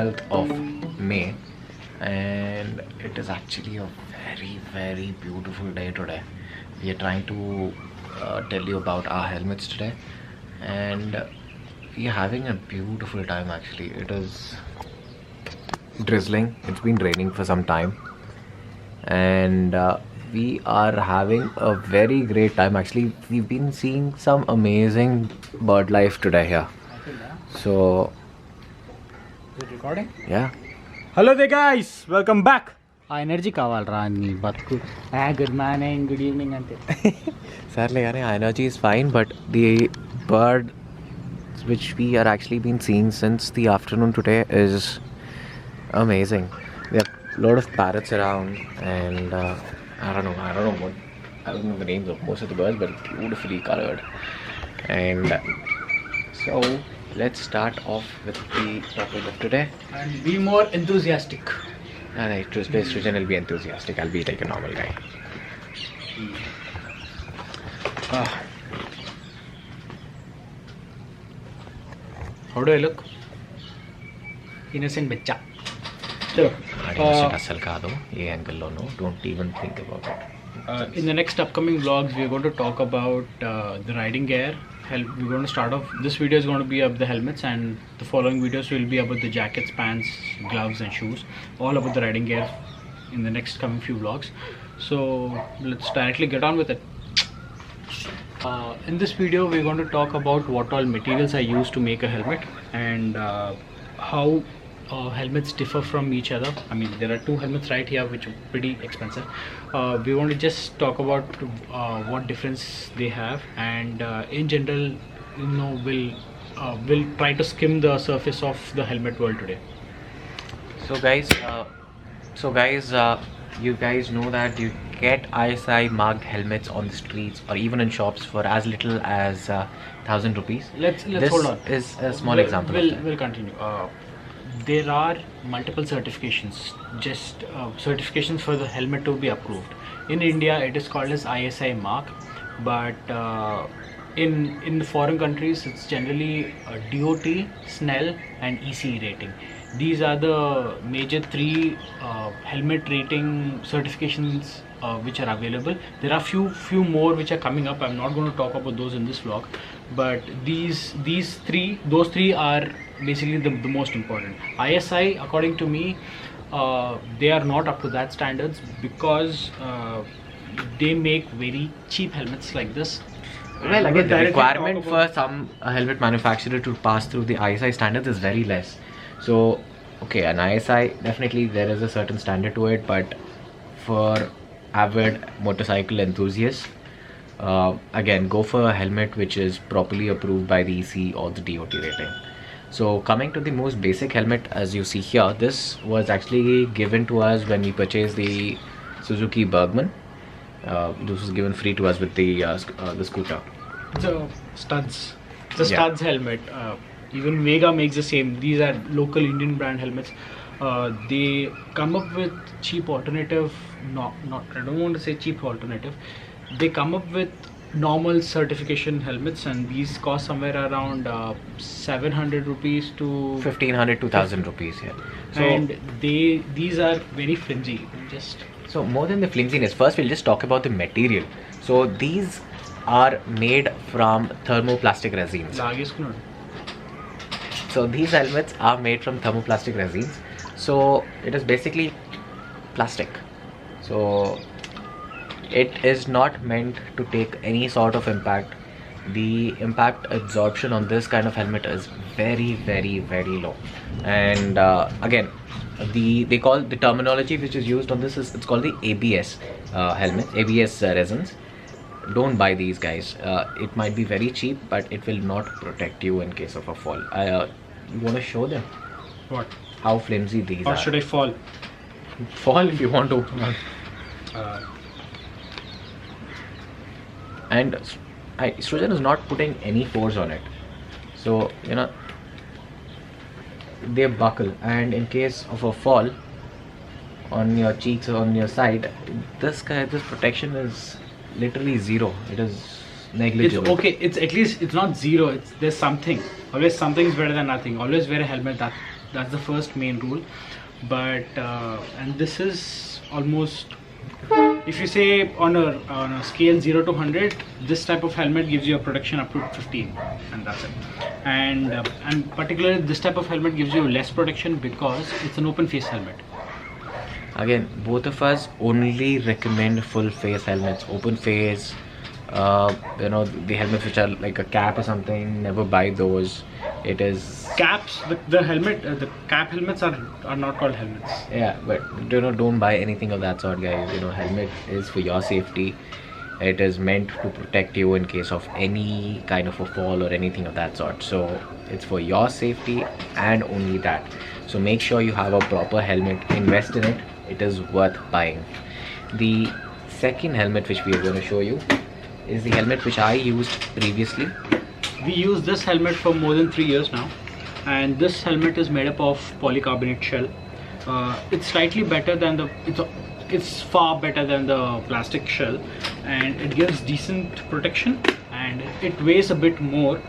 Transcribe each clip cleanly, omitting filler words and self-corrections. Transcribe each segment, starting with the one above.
12th of May, and it is actually a very beautiful day today. We are trying to tell you about our helmets today, and we are having a beautiful time. Actually, it is drizzling. It's been raining for some time, and we are having a very great time. Actually, we've been seeing some amazing bird life today here. So Is it recording? yeah. Hello there guys, welcome back. ఆ energy కావాలరా నీ బతుకు. Good morning, good evening అంతే. Sadly, our energy is fine, but the bird which we are actually been seeing since the afternoon today is amazing. There are a lot of parrots around, and I don't know the names of most of the birds, but beautifully colored. And so let's start off with the topic of today. And be more enthusiastic. Srijan will be enthusiastic. I'll be like a normal guy. How do I look? Innocent bachcha. Asal ka do ye angle lo no, don't even think about it. In the next upcoming vlogs, we are going to talk about the riding gear. We're going to start off. This video is going to be of the helmets, and the following videos will be about the jackets, pants, gloves, and shoes. All about the riding gear in the next coming few vlogs. So let's directly get on with it. In this video, we're going to talk about what all materials are used to make a helmet, and how helmets differ from each other. I mean, there are two helmets right here which are pretty expensive. We want to just talk about what difference they have, and in general, we'll try to skim the surface of the helmet world today. So guys, you guys know that you get ISI marked helmets on the streets or even in shops for as little as 1,000 rupees. Let's this hold on. Is a small example. We'll continue. There are multiple certifications, just certifications for the helmet to be approved. In India, it is called as ISI mark, but in the foreign countries, it's generally DOT, SNEL, and EC rating. These are the major three helmet rating certifications which are available. There are few more which are coming up. I'm not going to talk about those in this vlog, but those three are basically the most important. ISI, according to me, they are not up to that standards because they make very cheap helmets like this. Well, again, the requirement for some helmet manufacturer to pass through the ISI standards is very less. So, okay, an ISI, definitely there is a certain standard to it, but for avid motorcycle enthusiasts, again, go for a helmet which is properly approved by the EC or the DOT rating. So coming to the most basic helmet, as you see here, this was actually given to us when we purchased the Suzuki Bergman. This was given free to us with the scooter. The studs. The studs helmet. Even Vega makes the same. These are local Indian brand helmets. They come up with cheap alternative. I don't want to say cheap alternative. They come up with normal certification helmets, and these cost somewhere around 700 rupees to 1,500 to 1,000 rupees here. So, and these are very flimsy. So more than the flimsiness, first we'll just talk about the material. So these are made from thermoplastic resins. So these helmets are made from thermoplastic resins. So it is basically plastic. So it is not meant to take any sort of impact. The impact absorption on this kind of helmet is very low. And again, they call the terminology which is used on this is, it's called the ABS helmet, ABS resins. Don't buy these, guys. It might be very cheap, but it will not protect you in case of a fall. You want to show them What? how flimsy these Or are? should I fall? Fall if you want to. And Srijan is not putting any force on it, so they buckle, and in case of a fall on your cheeks or on your side, this protection is literally zero. It is negligible. It's okay. It's at least it's not zero. There's something. Always something is better than nothing. Always wear a helmet that That's the first main rule. But and this is almost, if you say on a scale 0 to 100, this type of helmet gives you a protection up to 15, and that's it. And particularly this type of helmet gives you less protection because it's an open face helmet. Again, both of us only recommend full face helmets. Open face, the helmets which are like a cap or something, never buy those. It is Caps, the cap helmets are not called helmets. yeah, but don't buy anything of that sort, guys. Helmet is for your safety. It is meant to protect you in case of any kind of a fall or anything of that sort. So it's for your safety and only that. So make sure you have a proper helmet, invest in it. It is worth buying. The second helmet which we are going to show you is the helmet which I used previously. We use this helmet for more than 3 years now, and this helmet is made up of polycarbonate shell. It's slightly better than it's far better than the plastic shell, and it gives decent protection, and it weighs a bit more.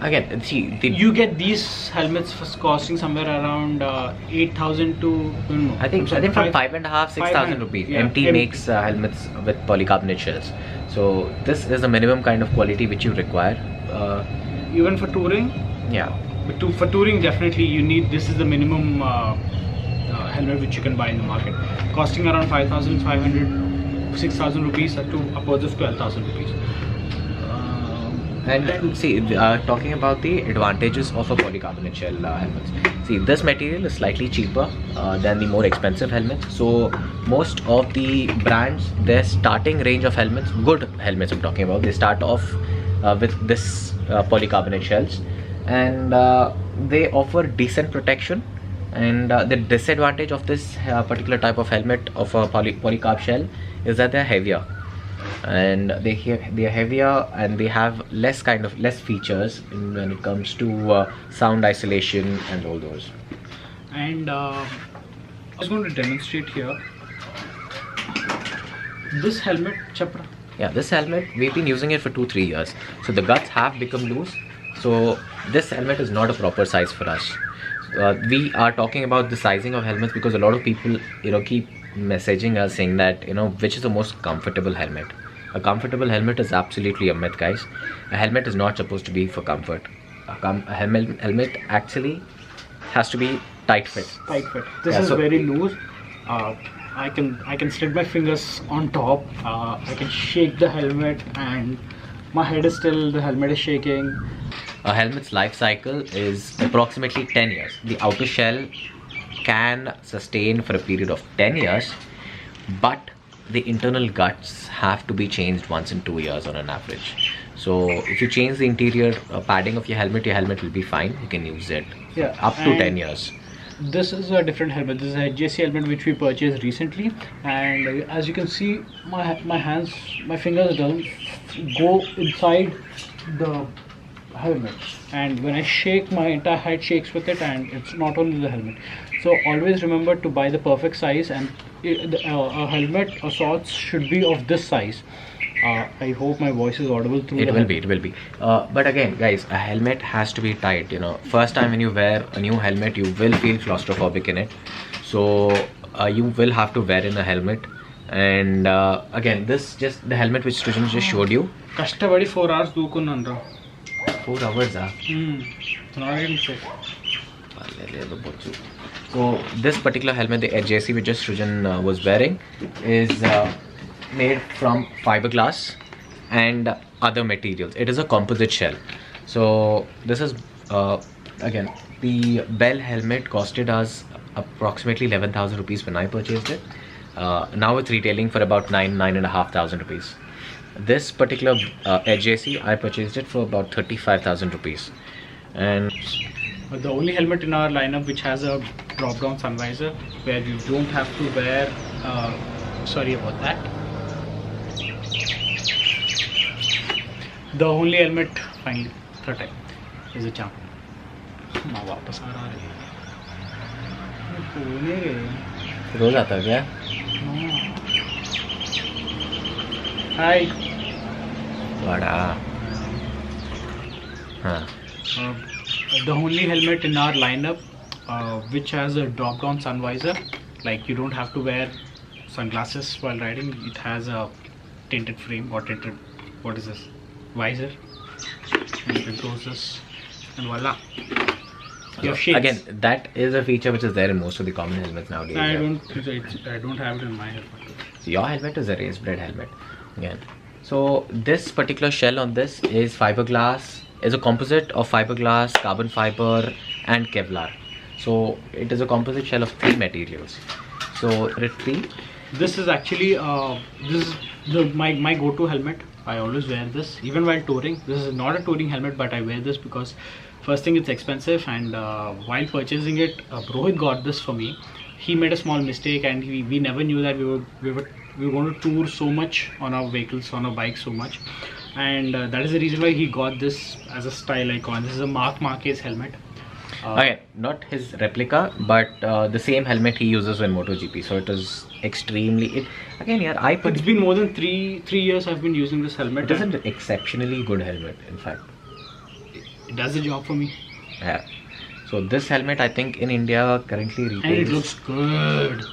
Again, see, You get these helmets for costing somewhere around 8,000 to I think from 5,500 6,000 rupees. Yeah, MT makes helmets with polycarbonate shells. So this is the minimum kind of quality which you require. Even for touring. Yeah. But for touring, definitely you need, this is the minimum helmet which you can buy in the market, costing around 5,500 6,000 rupees up to upwards of 12,000 rupees. And then see, talking about the advantages of a polycarbonate shell helmets. See, this material is slightly cheaper than the more expensive helmets. So most of the brands, their starting range of helmets, good helmets I'm talking about, they start off with this polycarbonate shells, and they offer decent protection. And the disadvantage of this particular type of helmet of a polycarb shell is that they're heavier, and they are heavier, and they have less features when it comes to sound isolation and all those. And I was going to demonstrate here this helmet, Chapra. Yeah, this helmet, we've been using it for 2-3 years, so the guts have become loose. So this helmet is not a proper size for us. We are talking about the sizing of helmets because a lot of people keep messaging us saying that which is the most comfortable helmet. A comfortable helmet is absolutely a myth, guys. A helmet is not supposed to be for comfort. A helmet actually has to be tight fit. Tight fit. This Yeah, is so very loose. I can slip my fingers on top. I can shake the helmet, and my head is still, the helmet is shaking. A helmet's life cycle is approximately 10 years. The outer shell can sustain for a period of 10 years, but the internal guts have to be changed once in 2 years on an average. So if you change the interior padding of your helmet will be fine. You can use it up to 10 years. This is a different helmet. This is a JC helmet which we purchased recently, and as you can see, my fingers don't go inside the helmet, and when I shake, my entire head shakes with it, and it's not only the helmet. So always remember to buy the perfect size, and a helmet or sorts should be of this size. I hope my voice is audible through it will be but again, guys, a helmet has to be tight. First time when you wear a new helmet, you will feel claustrophobic in it, so you will have to wear in a helmet. And again, this just the helmet which Srujan just showed you. Kastabadi 4 hours dukunnandra. 4 hours Not even sick. So this particular helmet, the JC which just Srujan was wearing, is made from fiberglass and other materials. It is a composite shell. So this is again, the Bell helmet costed us approximately 11,000 rupees when I purchased it. Now it's retailing for about 9,500 rupees. This particular JC, I purchased it for about 35,000 rupees. And the only helmet in our lineup which has a drop down sun visor, where you don't have to wear sorry about that. The only helmet finally third time is a Champ. Now वापस आ रहा है. पुणे गए. रोज आता है क्या? Hi. बड़ा हाँ. the only helmet in our lineup which has a drop down sun visor. Like, you don't have to wear sunglasses while riding. It has a tinted frame or tinted, what is this, visor, and you can close this and voila, your shades. Again, that is a feature which is there in most of the common helmets nowadays. I yeah. don't have it in my helmet. So your helmet is a race bred helmet again. So this particular shell on this is fiberglass, is a composite of fiberglass, carbon fiber and Kevlar. So it is a composite shell of 3 materials. So three. This is actually this is my go-to helmet. I always wear this even while touring. This is not a touring helmet, but I wear this because first thing, it's expensive, and while purchasing it, Rohit got this for me. He made a small mistake, and we never knew that we were going to tour so much on our vehicles, on our bikes so much, and that is the reason why he got this as a style icon. This is a Marc Marquez helmet. Okay, not his replica, but the same helmet he uses in MotoGP. So it is extremely. Again, yeah, It's been more than three years I've been using this helmet. It is an exceptionally good helmet, in fact. It does the job for me. Yeah. So this helmet, I think in India currently retails. And it looks good.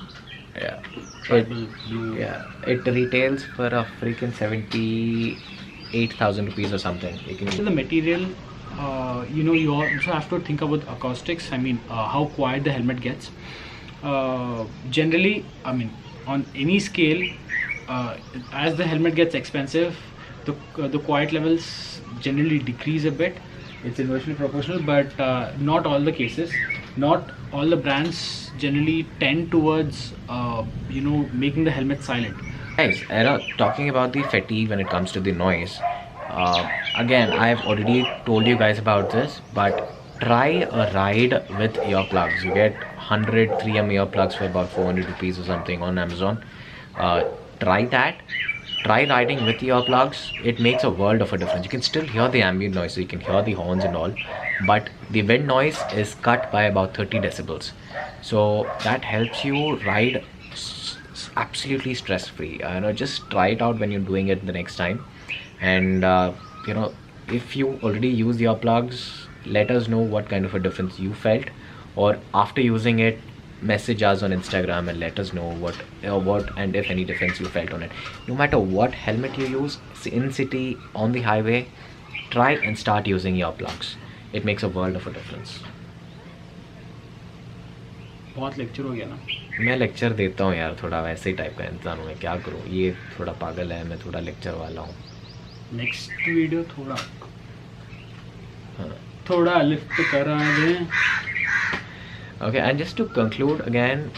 Yeah. Tribal blue. Yeah. It retails for a freaking 78,000 rupees or something. You can. The material. You also have to think about acoustics. I mean, how quiet the helmet gets. Generally, I mean, on any scale, as the helmet gets expensive, the quiet levels generally decrease a bit. It's inversely proportional, but not all the cases. Not all the brands generally tend towards making the helmet silent. Guys, talking about the fatigue when it comes to the noise. Again, I've already told you guys about this, but try a ride with earplugs. You get 100 3M earplugs for about 400 rupees or something on Amazon. Try that. Try riding with earplugs. It makes a world of a difference. You can still hear the ambient noise, so you can hear the horns and all, but the wind noise is cut by about 30 decibels. So that helps you ride absolutely stress-free. Just try it out when you're doing it the next time. And if you already use the earplugs, let us know what kind of a difference you felt, or after using it, message us on Instagram and let us know what and if any difference you felt on it. No matter what helmet you use, in city, on the highway, try and start using earplugs. It makes a world of a difference. बहुत lecture हो गया ना. मैं lecture देता हूँ यार, थोड़ा वैसे ही टाइप का इंसान हूँ मैं, क्या करूँ, ये थोड़ा पागल है, मैं थोड़ा लेक्चर वाला हूँ. नेक्स्ट वीडियो थोड़ा लिफ्ट करा दें. Okay, and just to conclude again,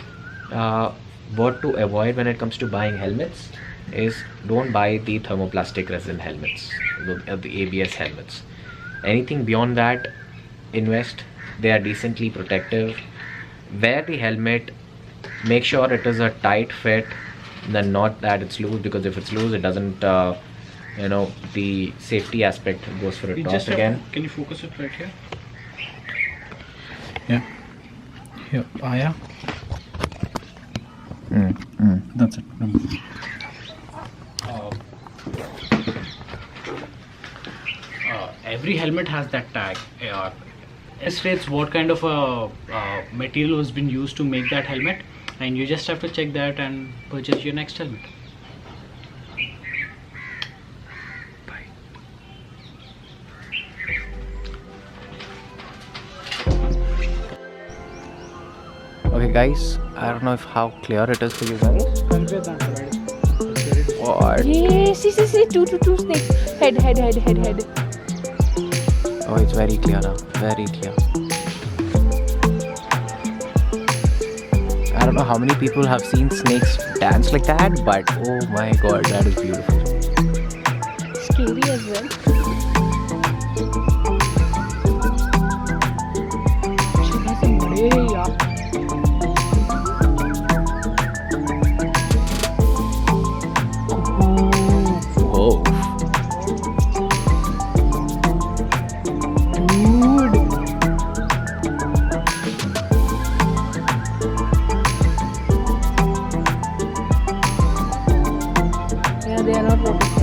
what to avoid when it comes to buying helmets is don't buy the thermoplastic resin helmets, the ABS helmets. Anything beyond that, invest. They are decently protective. Wear the helmet. Make sure it is a tight fit, then not that it's loose, because if it's loose, it doesn't. The safety aspect goes for a toss again. Can you focus it right here? Yeah. Here, Aya. That's it. Every helmet has that tag. It states what kind of a material has been used to make that helmet, and you just have to check that and purchase your next helmet. Okay guys, I don't know how clear it is for you guys. What? Yeah, see, two snakes. Head. Oh, it's very clear now, very clear. I don't know how many people have seen snakes dance like that, but oh my god, that is beautiful. Scary as well. Whoa. Yeah, they are not robots.